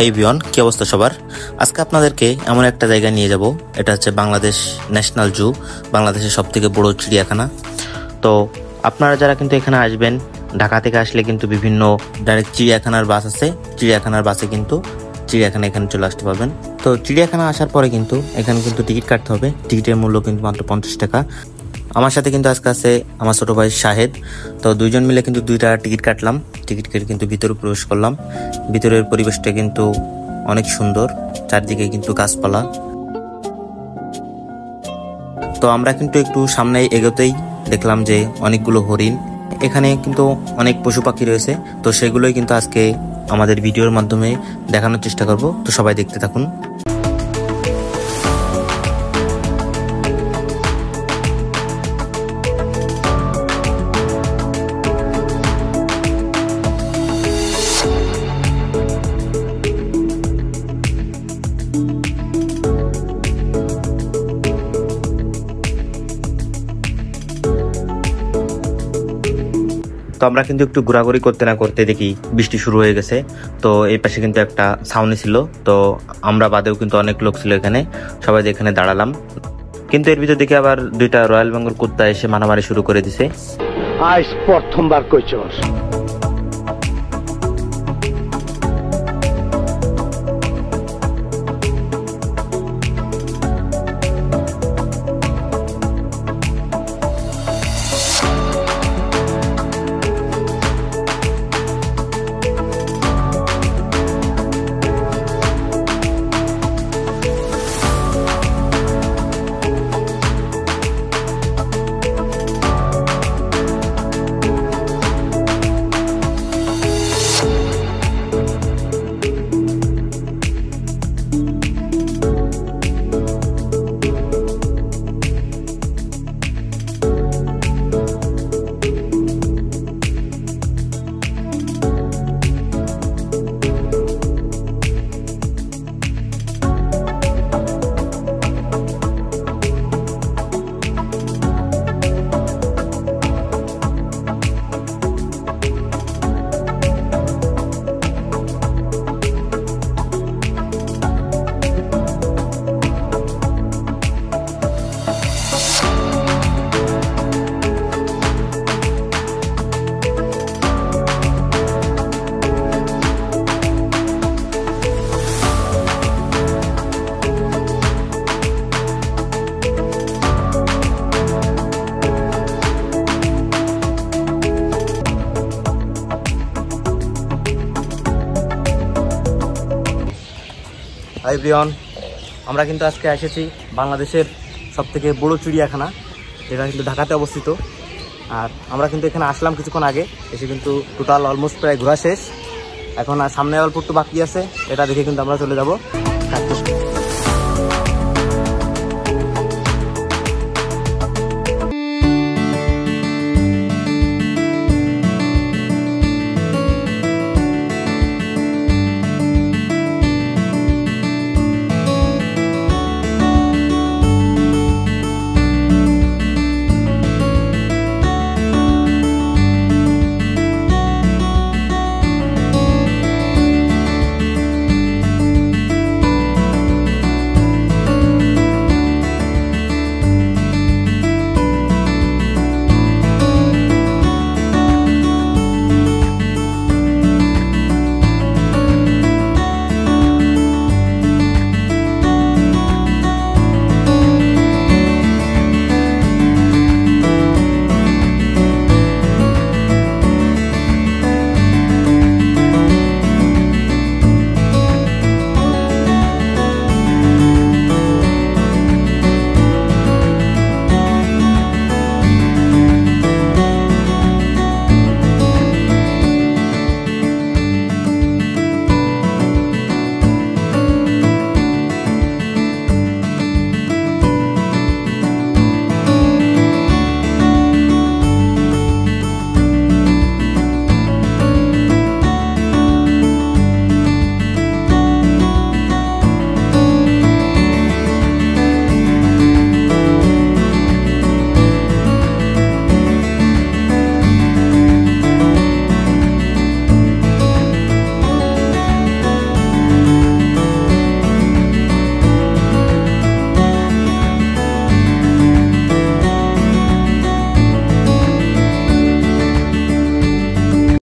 এই বিয়ন কি অবস্থা সবার। আজকে আপনাদেরকে এমন একটা জায়গায় নিয়ে যাব, এটা হচ্ছে বাংলাদেশ ন্যাশনাল জু, বাংলাদেশের সবথেকে বড় চিড়িয়াখানা। তো আপনারা যারা কিন্তু এখানে আসবেন, ঢাকা থেকে আসলে কিন্তু বিভিন্ন ডাইরেক্ট চিড়িয়াখানার বাস আছে, চিড়িয়াখানার বাসে কিন্তু চিড়িয়াখানা এখানে চলে আসতে পারবেন। তো চিড়িয়াখানা আসার পরে কিন্তু এখানে কিন্তু টিকিট কাটতে হবে, টিকিটের মূল্য কিন্তু মাত্র 50 টাকা। আমার সাথে কিন্তু আজকে আছে আমার ছোট ভাই শাহেদ। তো দুইজন মিলে কিন্তু 2 টাকা টিকিট কাটলাম, টিকিট কেটে কিন্তু ভিতরে প্রবেশ করলাম। ভিতরের পরিবেশটা কিন্তু অনেক সুন্দর, চারদিকে কিন্তু গাছপালা। তো আমরা কিন্তু একটু সামনে এগোতেই দেখলাম যে অনেকগুলো হরিণ, এখানে কিন্তু অনেক পশু পাখি রয়েছে। তো সেগুলোই কিন্তু আজকে আমাদের ভিডিওর মাধ্যমে দেখানোর চেষ্টা করব। তো সবাই দেখতে থাকুন। তো আমরা কিন্তু একটু ঘোরাঘুরি করতে না করতে দেখি বৃষ্টি শুরু হয়ে গেছে। তো এই পাশে কিন্তু একটা ছাউনি ছিল, তো আমরা বাদেও কিন্তু অনেক লোক ছিল এখানে, সবাই এখানে দাঁড়ালাম। কিন্তু এর ভিতর দেখে আবার 2টা রয়্যাল বেঙ্গল কুত্তা এসে মারামারি শুরু করে দিছে। আজ প্রথমবার কইছস। হাই ব্রিয়ন, আমরা কিন্তু আজকে এসেছি বাংলাদেশের সবথেকে বড় চিড়িয়াখানা, যেটা কিন্তু ঢাকাতে অবস্থিত। আর আমরা কিন্তু এখানে আসলাম কিছুক্ষণ আগে, এসে কিন্তু টোটাল অলমোস্ট প্রায় ঘোরা শেষ। এখন আর সামনে অল্প একটু বাকি আছে, এটা দেখে কিন্তু আমরা চলে যাব।